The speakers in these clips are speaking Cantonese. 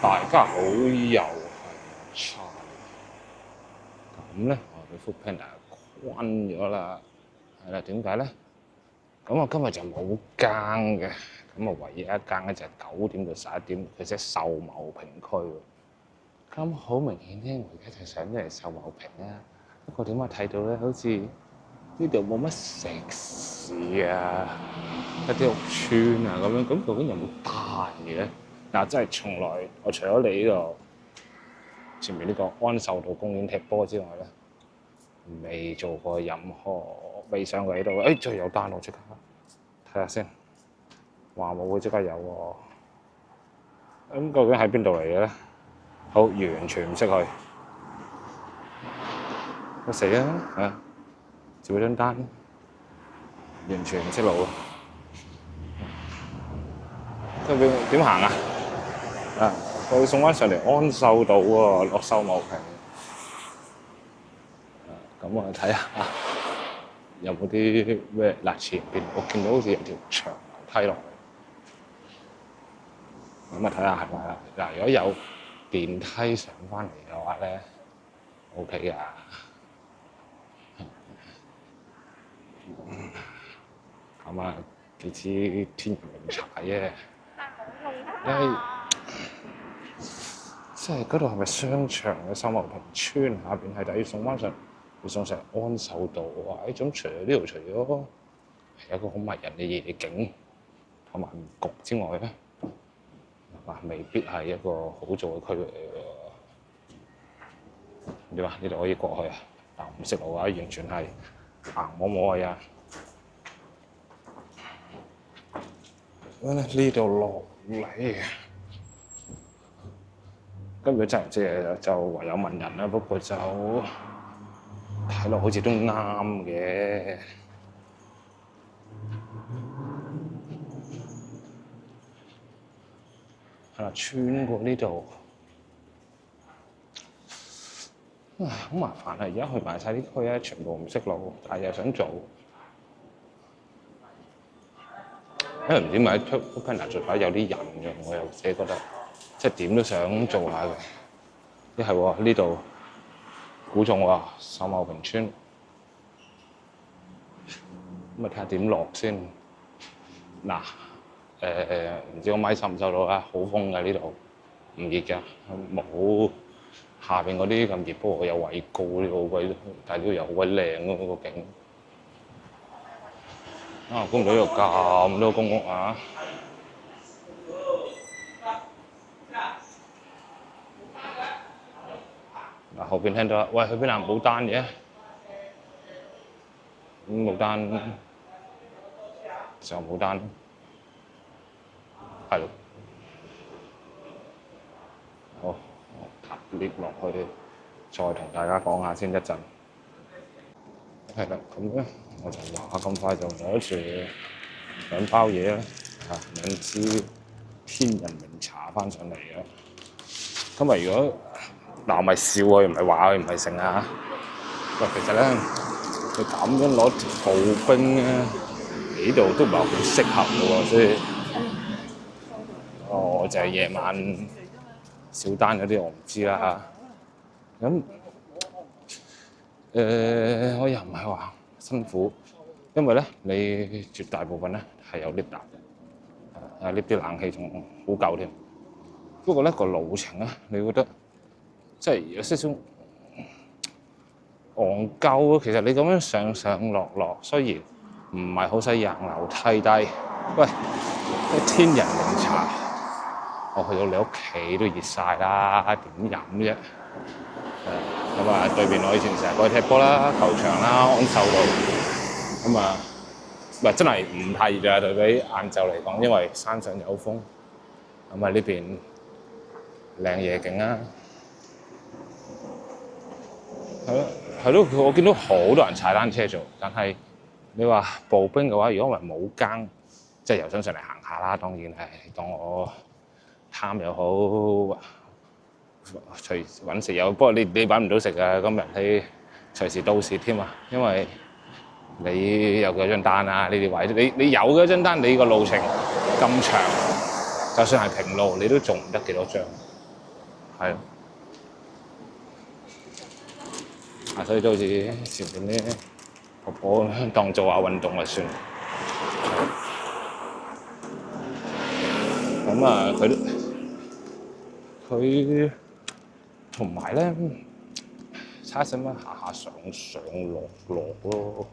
大家好，又係茶。咁咧，我俾 Foodpanda 關咗啦。係啦，點解咧？咁我今日就冇更嘅。咁啊，唯一一更咧就係9點到11點，佢即係秀茂坪區喎。咁好明顯咧，我而家就上咗嚟秀茂坪啦。不過點解睇到咧，好似呢度冇乜食肆啊，一啲屋邨啊咁樣。咁究竟有冇大嘅咧？嗱，真係從來我除咗你呢個前面呢個安秀道公園踢波之外咧，未做過任何，未上過呢度。誒，最有單喎，即刻睇下先。話冇會即刻有喎。咁究竟喺邊度嚟嘅咧？好，完全唔識去。我死啦！係啊，照張單，完全唔識路啊！究竟點行啊？啊！我要送翻上嚟安秀道喎，落秀茂坪。咁我睇下有冇啲咩？嗱，前邊我見到好似有條長樓梯落嚟。咁啊，睇下係咪啦？嗱，如果有電梯上翻嚟嘅話咧 ，OK 㗎。咁啊，幾支天然茗茶啫。即係嗰度係咪商場嘅秀茂坪村下邊係？但要送翻上，要送上安秀道喎。咁除咗呢度，除咗係一個好迷人嘅夜景同埋唔焗之外咧，未必係一個好做嘅區域嚟嘅。點啊？呢度可以過去啊？嗱，唔識路啊，完全係行摸摸去啊。咁咧呢度落嚟。咁如果真係即係就唯有問人啦，不過就睇落好似都啱嘅。係啦，穿過呢度，好麻煩啊！而家去埋晒啲區咧，全部唔識路，但係又想做，因為唔知咪喺 Foodpanda 做法有啲人嘅，我又自己覺得即係點都想做下嘅。一係喎，呢度估中喎，秀茂坪村，咁啊睇下點落先。嗱，唔知個咪收唔收到啦？好風㗎呢度，唔熱㗎，冇下邊嗰啲咁熱。不過有位高呢個好鬼，但係呢度又好鬼靚咯，個景。啊，估唔到呢度咁多公屋啊！嗱，後邊聽到啦，喂，去邊啊？冇單嘅，冇單就冇單，係咯。好，我搭 lift 落去，再同大家講下先一陣。係啦，咁咧我就話咁快就攞住2包嘢咧，2支天然茗茶翻上嚟嘅。今日如果嗱，我咪笑佢，唔係話佢唔係成啊。喂，其實咧，佢咁樣攞條步兵咧，呢度都唔係好適合嘅喎，所以我就係夜晚小單嗰啲我唔知啦。咁我又唔係話辛苦，因為咧你絕大部分咧係有 lift 搭嘅，lift 啲冷氣仲好夠添。不過咧個路程咧，你覺得即係有少少戇鳩啊！其實你咁樣上上落落，雖然唔係好使行樓梯，但係喂，天然茗茶，我去到你屋企都熱晒啦，點飲啫？咁啊，對面我以前成日過去踢波啦，球場啦，安秀道。咁啊，唔係真係唔太熱啊，對比晏晝嚟講，因為山上有風。咁啊，呢邊靚夜景啊！係咯，我見到好多人踩單車做，但係你話步兵嘅話，如果唔係冇更，即係又想上嚟行下啦。當然係當我貪又好，隨揾食又，不過你揾唔到食啊！今日你隨時到時添啊，因為你有幾多張單啊？呢啲位你有嗰張單，你個路程咁長，就算係平路，你都做唔得幾多張。係咯。所以都好似前邊啲婆婆當做下運動就算。咁啊，佢同埋咧，差使乜下上落咯。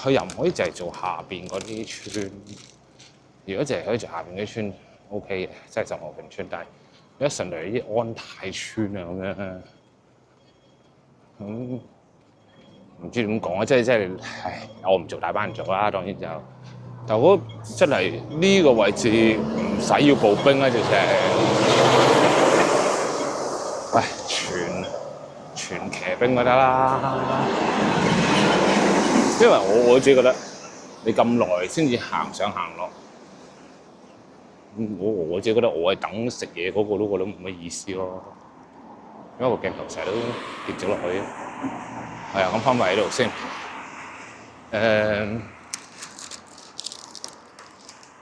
佢又唔可以淨係做下邊嗰啲村。如果淨係可以做下邊啲村 ，OK 嘅，即係秀茂坪村。但係一上嚟啲安泰村啊咁樣，咁唔知點講啊！即係，我唔做大班人做啦，當然就。但我覺得真係呢個位置唔使要步兵啦，直情。喂，全騎兵就得啦。因為我自己覺得，你咁耐先至行上行落，我自己覺得我係等食嘢嗰個都覺得冇乜意思咯。因為個鏡頭成日都跌咗落去。係啊，咁翻返喺度先。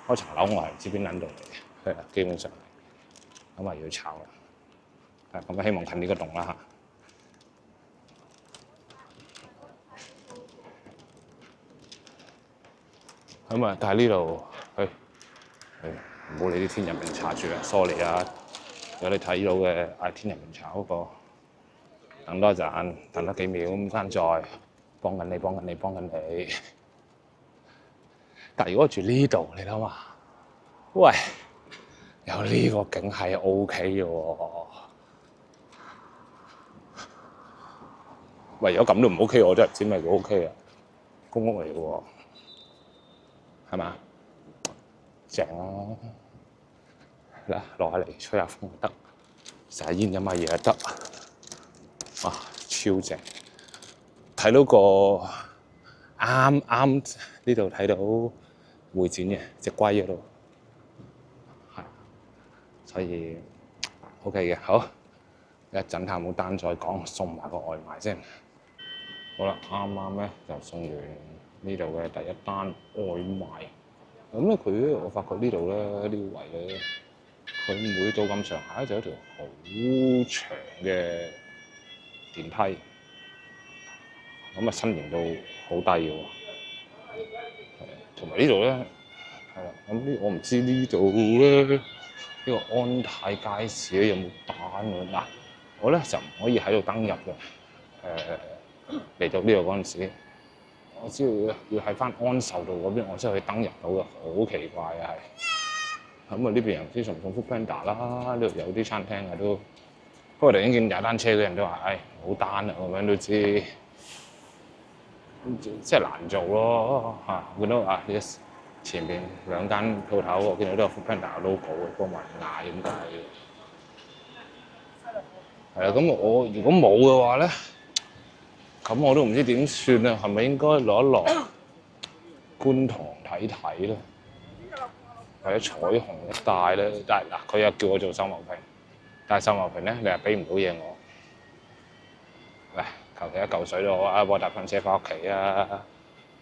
開層樓我係唔知邊撚度嚟嘅，係啦，基本上咁啊要炒啦。係咁啊，希望近呢個洞啦嚇。咁啊，但係呢度，唔好理啲天人茗茶住啦 ，sorry 啊。如果你睇到嘅嗌天人茗茶嗰個，等多一陣，等多幾秒咁翻再幫緊你。但係如果住呢度，你諗下，喂，有呢個景係 OK 嘅喎。喂，如果咁都唔 OK，我真係唔知咩叫 OK 啊！公屋嚟嘅喎，係嘛？正啊！嗱，落下嚟吹下風就得，食下煙飲下嘢就得，哇！超正！睇到個啱呢度睇到會展嘅隻龜嗰度，係，所以 OK 嘅。好，一陣下冇單再講，送埋個外賣先。好啦，啱咧就送完呢度嘅第一單外賣。咁咧我發覺呢度咧呢個位咧，佢每到咁上下就有一條好長嘅電梯。咁啊，身形都好低嘅喎。同埋呢度咧，係啦。咁我唔知呢度咧，呢個安泰街市咧有冇單㗎？嗱，我咧就唔可以喺度登入嘅。嚟到呢度嗰陣時，我知道要喺翻安秀道嗰邊，我先可以登入到嘅，好奇怪啊係。咁啊，呢邊又唔知送唔送 Foodpanda 啦，呢度有啲餐廳啊都，不過突然間見踩單車嘅人都話，冇單啊，咁樣都知，即係難做咯嚇。見到啊，呢前邊兩間鋪頭，我見到都有 Foodpanda logo 嘅，不過冇人嗌咁解嘅。係啊，咁我如果冇嘅話咧？咁我都唔知點算啊，係咪應該落一落觀塘睇睇咧，或者彩虹一帶咧？但係嗱，佢又叫我做秀茂坪，但係秀茂坪咧，你又俾唔到嘢我。喂，求其一嚿水都好啊，幫我搭翻車翻屋企啊！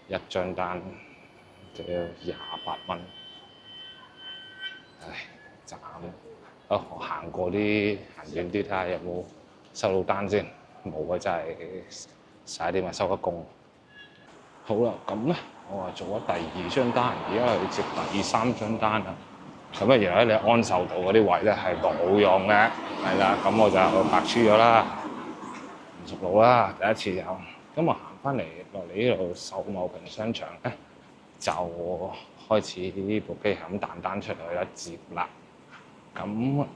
一張單就要28蚊，唉，慘！好，我行過啲行遠啲睇下有冇收到單先，冇啊真係〜曬啲咪收得工。好啦，咁咧我話做咗第二張單，而家去接第三張單啊。咁咧原來咧你安秀道嗰啲位咧係冇用嘅，係啦。咁我就白痴咗啦，唔熟路啦，第一次就。咁我行翻嚟落嚟呢度秀茂坪商場咧，就開始部機係咁彈單出嚟啦，接啦。咁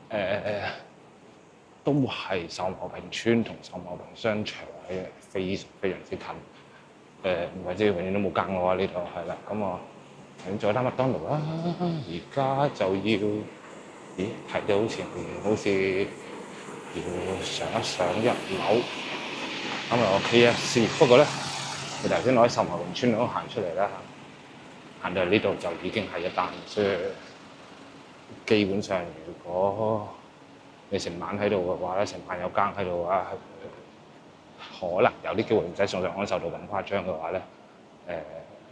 都係秀茂坪村同秀茂坪商場嘅，非常之近。唔係即係永遠都冇更嘅話，呢度係啦。咁我再打麥當勞啦。而家就要，咦？睇到前面好似要上一樓，咁啊個 KFC。不過咧，佢頭先我喺秀茂坪村度行出嚟啦，行到嚟呢度就已經係一單，所以基本上如果你成晚喺度嘅話咧，成晚有更喺度嘅話，可能有啲機會唔使送上安秀道咁誇張嘅話咧，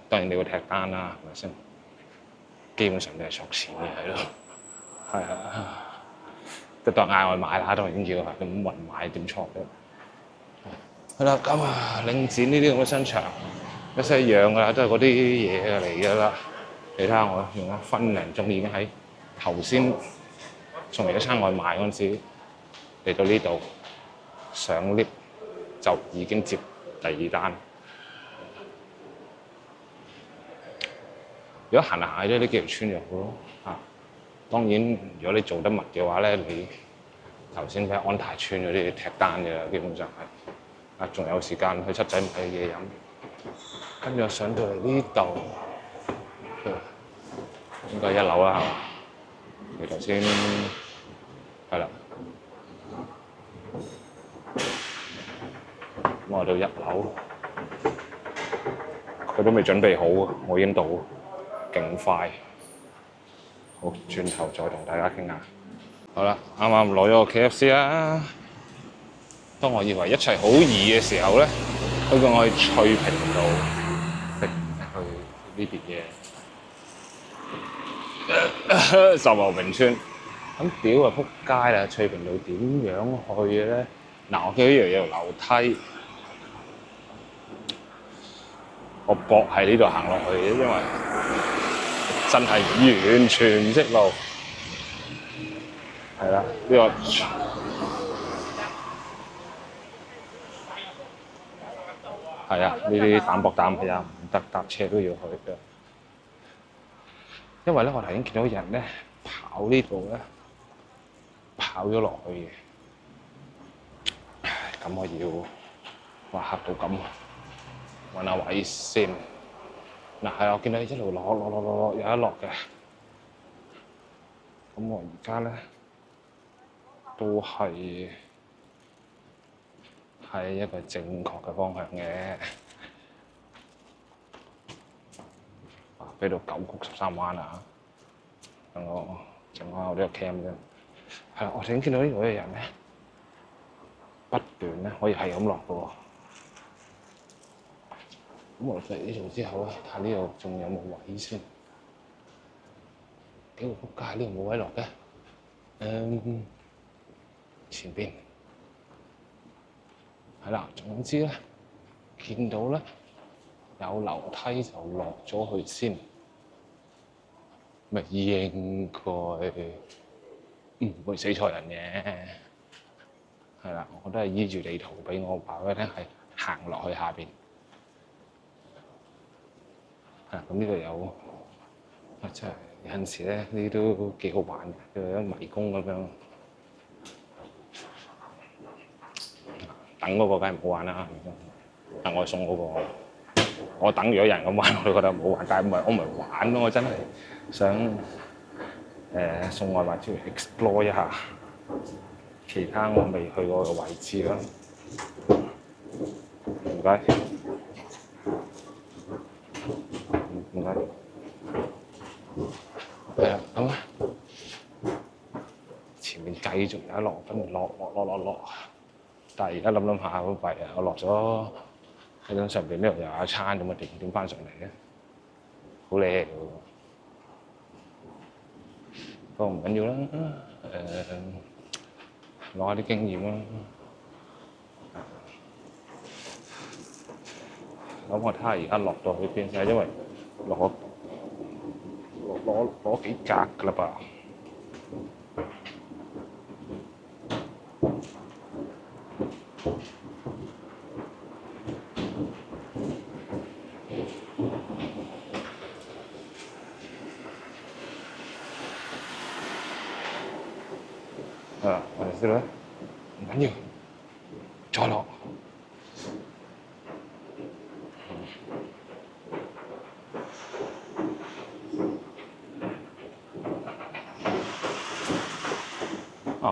當然你會踢單啦，係咪先？基本上你係索錢嘅，係咯，係啊。即係當嗌外賣啦，當然要係咁運買點錯嘅。係啦，咁啊，領展呢啲咁嘅商場一式一樣㗎啦，都係嗰啲嘢嚟㗎啦。你睇下我用咗分零鐘已經喺頭先送嚟一餐外賣嗰陣時嚟到呢度上 lift 就已經接第二單。如果行下啫，呢幾條村就好咯嚇。當然，如果你做得密嘅話咧，你頭先喺安泰村嗰啲踢單嘅，基本上係啊，仲有時間去七仔買嘢飲。跟住我上到嚟呢度，應該一樓啦，係嘛？你頭先係啦，咁我到一樓，佢都未準備好，我已經到，勁快。好，轉頭再同大家傾下。好啦，啱啱攞咗個 KFC 啦。當我以為一切好易嘅時候咧，佢叫我去翠屏道食去呢邊嘢，秀茂坪村。咁屌啊！撲街啦！翠屏道點樣去嘅咧？嗱，我見到呢度有條樓梯，我搏喺呢度行落去嘅，因為真係完全唔識路。係啦，呢個係啊，呢啲膽薄膽係啊，唔得搭車都要去嘅。因為咧，我頭先見到人咧跑呢度咧，跑咗落去嘅。咁我要哇嚇到咁，揾下位先。嗱係啊，我見到一路落有一落嘅。咁我而家咧都係喺一個正確嘅方向嘅。俾到9曲13彎啊！等我整開我呢個 cam 啫。係啦，我頭先見到呢度嘅人咧，不斷咧可以係咁落嘅喎。咁我落嚟呢度之後咧，睇下呢度仲有冇位先。幾個仆街，呢度冇位落嘅。前邊係啦，總之咧見到咧有樓梯就落咗去先。咪應該唔會死錯人嘅，係啦，我都係依住地圖俾我話俾你聽，係行落去下邊。咁呢度有真係有陣時咧，呢啲都幾好玩嘅，有啲迷宮咁樣。等嗰個梗係唔好玩啦，但我送嗰個，我等咗人咁玩，我都覺得唔好玩。但係我唔係玩咯，我真係想送外賣出去 explore 一下其他我未去過嘅位置啦。唔該，唔該。係啦，咁啊，前面繼續有一落，跟住落。但係而家諗下好弊啊！我落咗喺緊上邊呢度又有一餐咁啊，點翻上嚟嘅？好靚嘅喎，不過唔緊要啦，攞下啲經驗啦。咁我睇下而家落到去邊先，因為攞幾格㗎啦噃。我哋知道啦，唔緊要，再落。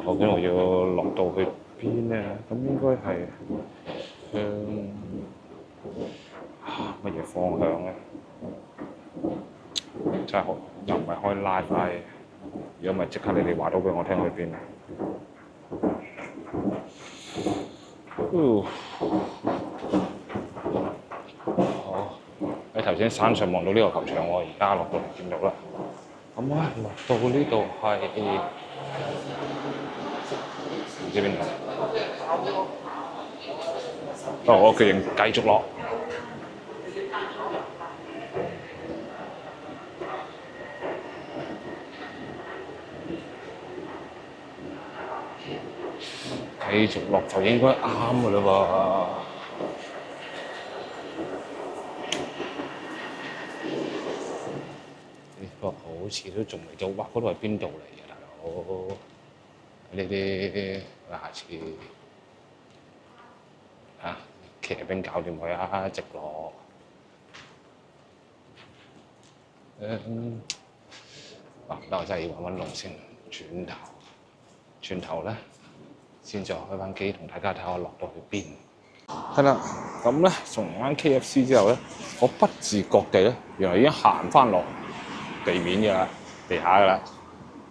究竟我要落到去邊咧？咁應該係向乜嘢方向咧？真係又唔係開 live， 如果唔係即刻你哋話到俾我聽去邊啊？好，喺頭先山上望到呢個球場，我而家落到嚟見到啦。咁啊，落到呢度係唔知邊度。不過我決定繼續落。繼續落就應該啱㗎啦喎。不過好似都仲未到，哇！嗰度係邊度嚟嘅大佬？呢啲下次啊，騎兵搞掂佢啊，直落。嗱，我真係要揾路先，轉頭咧先再開翻機，同大家睇下我落到去邊。係啦，咁咧從翻 KFC 之後咧，我不自覺地咧，原來已經行翻落地面㗎啦，地下㗎啦。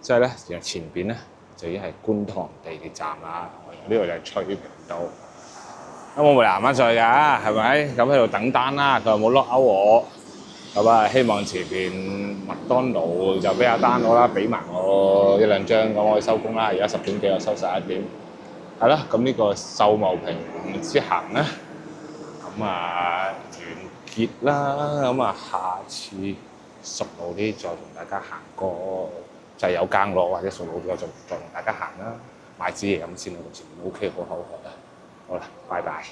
即係咧，原來前邊咧就已經係觀塘地鐵站啦。呢度就係翠屏道。咁我咪行翻上去㗎，係咪？咁喺度等單啦，佢又冇 lock out 我。咁啊，希望前邊麥當勞就俾下單我啦，俾埋我一兩張，咁我可以收工啦。而家10點幾，我收11點。係啦，咁呢個秀茂坪之行咧，咁啊完結啦。咁啊，下次熟路啲再同大家行過，就係有更落或者熟路啲，我就再同大家行啦。買支嘢飲先啦，個前面 OK，好口渴啊。好啦，拜拜。